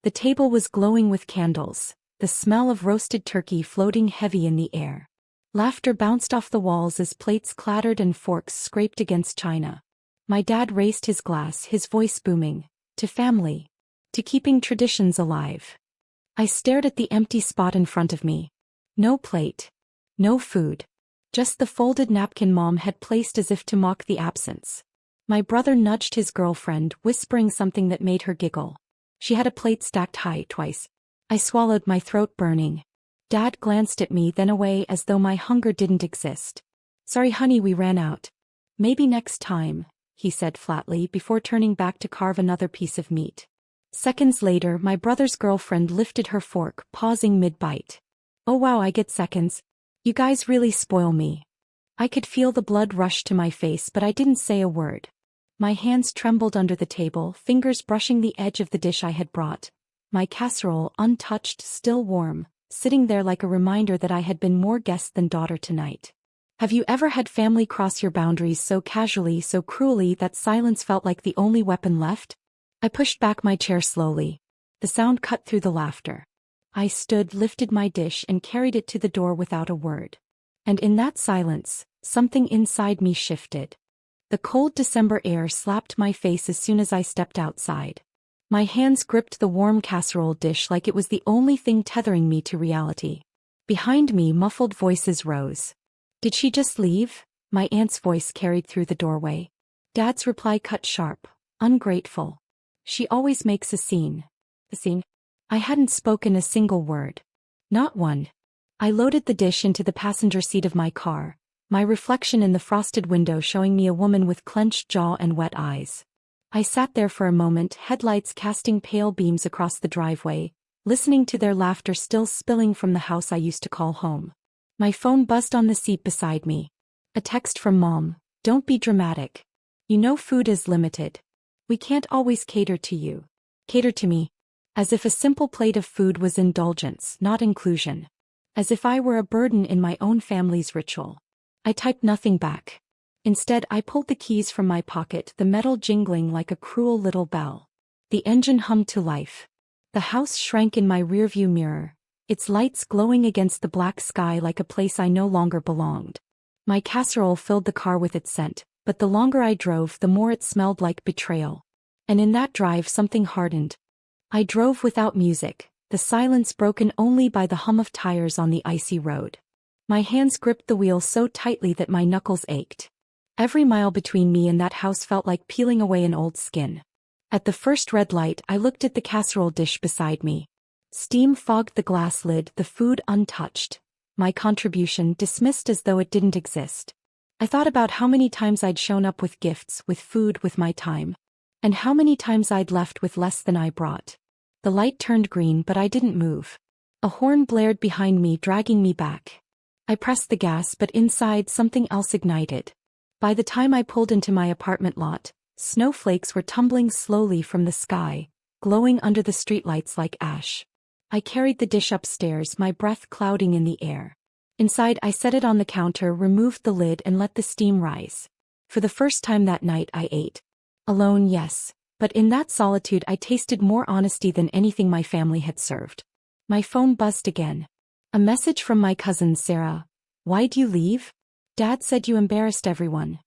The table was glowing with candles, the smell of roasted turkey floating heavy in the air. Laughter bounced off the walls as plates clattered and forks scraped against china. My dad raised his glass, his voice booming. To family. To keeping traditions alive. I stared at the empty spot in front of me. No plate. No food. Just the folded napkin Mom had placed as if to mock the absence. My brother nudged his girlfriend, whispering something that made her giggle. She had a plate stacked high twice. I swallowed, my throat burning. Dad glanced at me, then away as though my hunger didn't exist. Sorry honey, we ran out. Maybe next time, he said flatly before turning back to carve another piece of meat. Seconds later, my brother's girlfriend lifted her fork, pausing mid-bite. Oh wow, I get seconds. You guys really spoil me. I could feel the blood rush to my face, but I didn't say a word. My hands trembled under the table, fingers brushing the edge of the dish I had brought. My casserole, untouched, still warm, sitting there like a reminder that I had been more guest than daughter tonight. Have you ever had family cross your boundaries so casually, so cruelly that silence felt like the only weapon left? I pushed back my chair slowly. The sound cut through the laughter. I stood, lifted my dish and carried it to the door without a word. And in that silence, something inside me shifted. The cold December air slapped my face as soon as I stepped outside. My hands gripped the warm casserole dish like it was the only thing tethering me to reality. Behind me, muffled voices rose. Did she just leave? My aunt's voice carried through the doorway. Dad's reply cut sharp. Ungrateful. She always makes a scene. A scene? I hadn't spoken a single word. Not one. I loaded the dish into the passenger seat of my car, my reflection in the frosted window showing me a woman with clenched jaw and wet eyes. I sat there for a moment, headlights casting pale beams across the driveway, listening to their laughter still spilling from the house I used to call home. My phone buzzed on the seat beside me. A text from Mom. Don't be dramatic. You know food is limited. We can't always cater to you. Cater to me. As if a simple plate of food was indulgence, not inclusion. As if I were a burden in my own family's ritual. I typed nothing back. Instead, I pulled the keys from my pocket, the metal jingling like a cruel little bell. The engine hummed to life. The house shrank in my rearview mirror, its lights glowing against the black sky like a place I no longer belonged. My casserole filled the car with its scent, but the longer I drove, the more it smelled like betrayal. And in that drive, something hardened. I drove without music, the silence broken only by the hum of tires on the icy road. My hands gripped the wheel so tightly that my knuckles ached. Every mile between me and that house felt like peeling away an old skin. At the first red light, I looked at the casserole dish beside me. Steam fogged the glass lid, the food untouched. My contribution dismissed as though it didn't exist. I thought about how many times I'd shown up with gifts, with food, with my time. And how many times I'd left with less than I brought. The light turned green, but I didn't move. A horn blared behind me, dragging me back. I pressed the gas, but inside something else ignited. By the time I pulled into my apartment lot, snowflakes were tumbling slowly from the sky, glowing under the streetlights like ash. I carried the dish upstairs, my breath clouding in the air. Inside, I set it on the counter, removed the lid and let the steam rise. For the first time that night, I ate. Alone, yes, but in that solitude I tasted more honesty than anything my family had served. My phone buzzed again. A message from my cousin Sarah. Why'd you leave? Dad said you embarrassed everyone.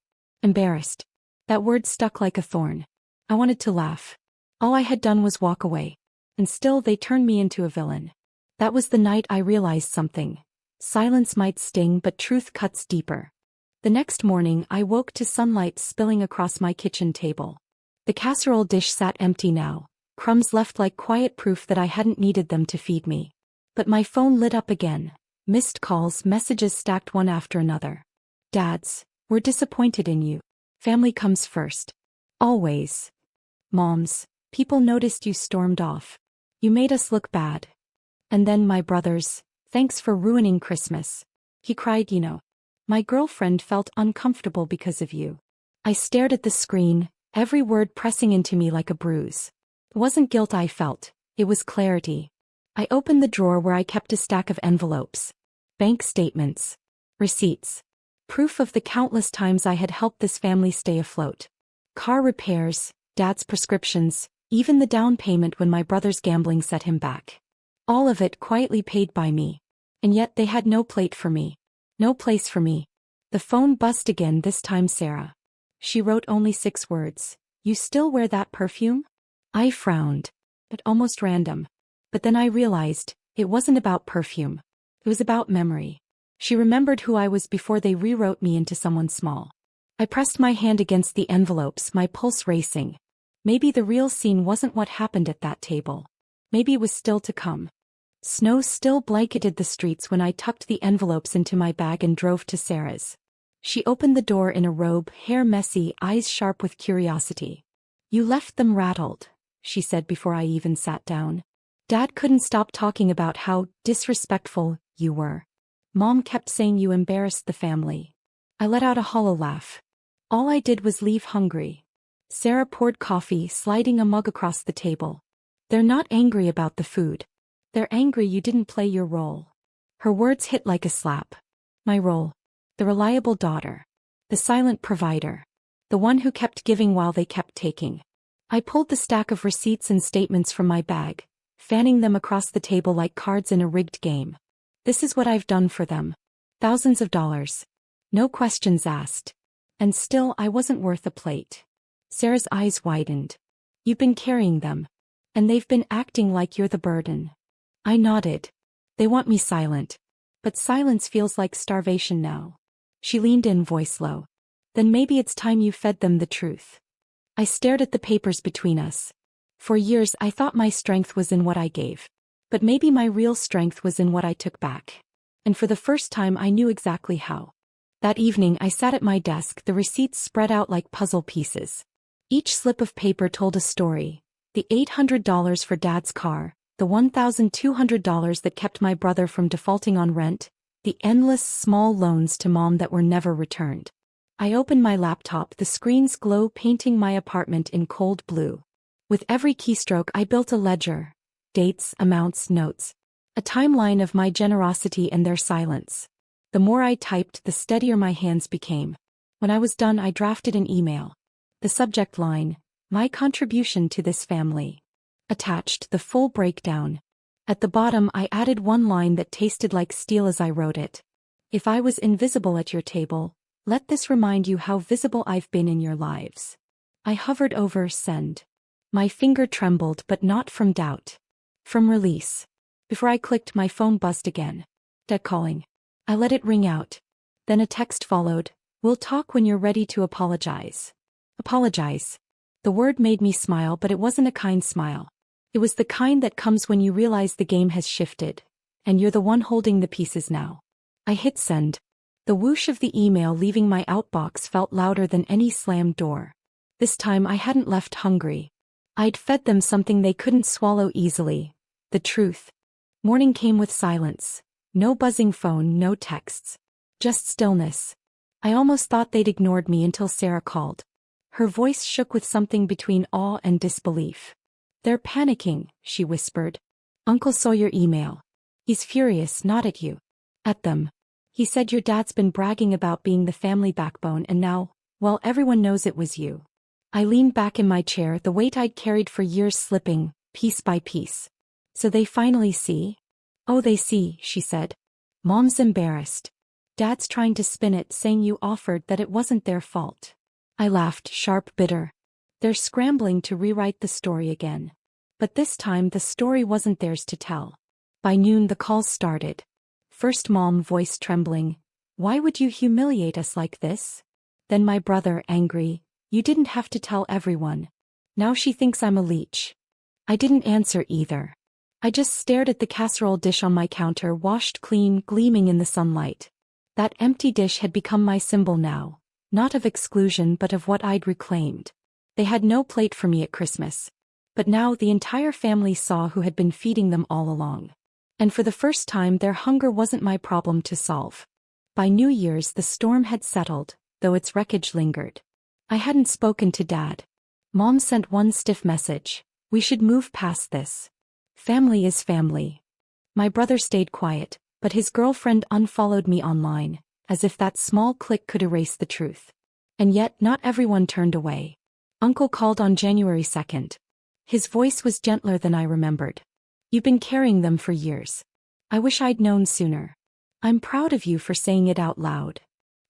Embarrassed. That word stuck like a thorn. I wanted to laugh. All I had done was walk away. And still they turned me into a villain. That was the night I realized something. Silence might sting, but truth cuts deeper. The next morning I woke to sunlight spilling across my kitchen table. The casserole dish sat empty now, crumbs left like quiet proof that I hadn't needed them to feed me. But my phone lit up again. Missed calls, messages stacked one after another. Dads, we're disappointed in you. Family comes first. Always. Moms, people noticed you stormed off. You made us look bad. And then my brothers, thanks for ruining Christmas. He cried, you know. My girlfriend felt uncomfortable because of you. I stared at the screen, every word pressing into me like a bruise. It wasn't guilt I felt, it was clarity. I opened the drawer where I kept a stack of envelopes. Bank statements. Receipts. Proof of the countless times I had helped this family stay afloat. Car repairs, Dad's prescriptions, Even the down payment when my brother's gambling set him back. All of it quietly paid by me. And yet they had no plate for me. No place for me. The phone buzzed again, this time Sarah. She wrote only 6 words. "You still wear that perfume?" I frowned. But almost random. But then I realized, it wasn't about perfume. It was about memory. She remembered who I was before they rewrote me into someone small. I pressed my hand against the envelopes, my pulse racing. Maybe the real scene wasn't what happened at that table. Maybe it was still to come. Snow still blanketed the streets when I tucked the envelopes into my bag and drove to Sarah's. She opened the door in a robe, hair messy, eyes sharp with curiosity. "You left them rattled," she said before I even sat down. "Dad couldn't stop talking about how disrespectful you were. Mom kept saying you embarrassed the family." I let out a hollow laugh. "All I did was leave hungry." Sarah poured coffee, sliding a mug across the table. "They're not angry about the food. They're angry you didn't play your role." Her words hit like a slap. My role. The reliable daughter. The silent provider. The one who kept giving while they kept taking. I pulled the stack of receipts and statements from my bag, fanning them across the table like cards in a rigged game. "This is what I've done for them. Thousands of dollars. No questions asked. And still I wasn't worth a plate." Sarah's eyes widened. "You've been carrying them. And they've been acting like you're the burden." I nodded. "They want me silent. But silence feels like starvation now." She leaned in, voice low. "Then maybe it's time you fed them the truth." I stared at the papers between us. For years I thought my strength was in what I gave. But maybe my real strength was in what I took back. And for the first time I knew exactly how. That evening I sat at my desk, the receipts spread out like puzzle pieces. Each slip of paper told a story. The $800 for Dad's car, the $1,200 that kept my brother from defaulting on rent, the endless small loans to Mom that were never returned. I opened my laptop, the screen's glow painting my apartment in cold blue. With every keystroke I built a ledger. Dates, amounts, notes. A timeline of my generosity and their silence. The more I typed, the steadier my hands became. When I was done, I drafted an email. The subject line: "My contribution to this family." Attached, the full breakdown. At the bottom I added one line that tasted like steel as I wrote it. "If I was invisible at your table, let this remind you how visible I've been in your lives." I hovered over send. My finger trembled, but not from doubt. From release. Before I clicked, my phone buzzed again. Dad calling. I let it ring out. Then a text followed: "We'll talk when you're ready to apologize." Apologize. The word made me smile, but it wasn't a kind smile. It was the kind that comes when you realize the game has shifted, and you're the one holding the pieces now. I hit send. The whoosh of the email leaving my outbox felt louder than any slammed door. This time I hadn't left hungry. I'd fed them something they couldn't swallow easily. The truth. Morning came with silence. No buzzing phone, no texts. Just stillness. I almost thought they'd ignored me until Sarah called. Her voice shook with something between awe and disbelief. "They're panicking," she whispered. "Uncle saw your email. He's furious, not at you. At them. He said your dad's been bragging about being the family backbone, and now, well, everyone knows it was you." I leaned back in my chair, the weight I'd carried for years slipping, piece by piece. "So they finally see?" "Oh, they see," she said. "Mom's embarrassed. Dad's trying to spin it, saying you offered, that it wasn't their fault." I laughed, sharp, bitter. They're scrambling to rewrite the story again. But this time the story wasn't theirs to tell. By noon the calls started. First Mom, voice trembling. "Why would you humiliate us like this?" Then my brother, angry. "You didn't have to tell everyone. Now she thinks I'm a leech." I didn't answer either. I just stared at the casserole dish on my counter, washed clean, gleaming in the sunlight. That empty dish had become my symbol now. Not of exclusion, but of what I'd reclaimed. They had no plate for me at Christmas. But now the entire family saw who had been feeding them all along. And for the first time their hunger wasn't my problem to solve. By New Year's the storm had settled, though its wreckage lingered. I hadn't spoken to Dad. Mom sent one stiff message: "We should move past this. Family is family." My brother stayed quiet, but his girlfriend unfollowed me online, as if that small click could erase the truth. And yet not everyone turned away. Uncle called on January 2nd. His voice was gentler than I remembered. You've been carrying them for years. I wish I'd known sooner. I'm proud of you for saying it out loud.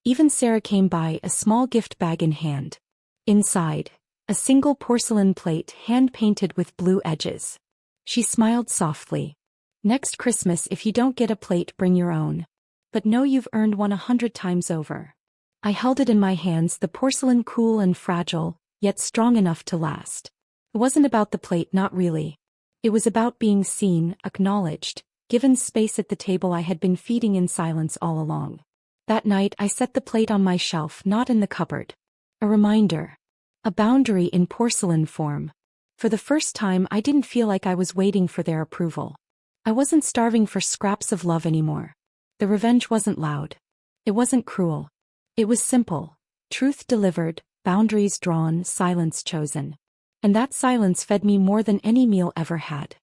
Even Sarah came by, a small gift bag in hand. Inside, a single porcelain plate hand-painted with blue edges. She smiled softly. Next Christmas, if you don't get a plate, bring your own. But know you've earned one 100 times over. I held it in my hands, the porcelain cool and fragile, yet strong enough to last. It wasn't about the plate, not really. It was about being seen, acknowledged, given space at the table I had been feeding in silence all along. That night I set the plate on my shelf, not in the cupboard. A reminder. A boundary in porcelain form. For the first time I didn't feel like I was waiting for their approval. I wasn't starving for scraps of love anymore. The revenge wasn't loud. It wasn't cruel. It was simple. Truth delivered, boundaries drawn, silence chosen. And that silence fed me more than any meal ever had.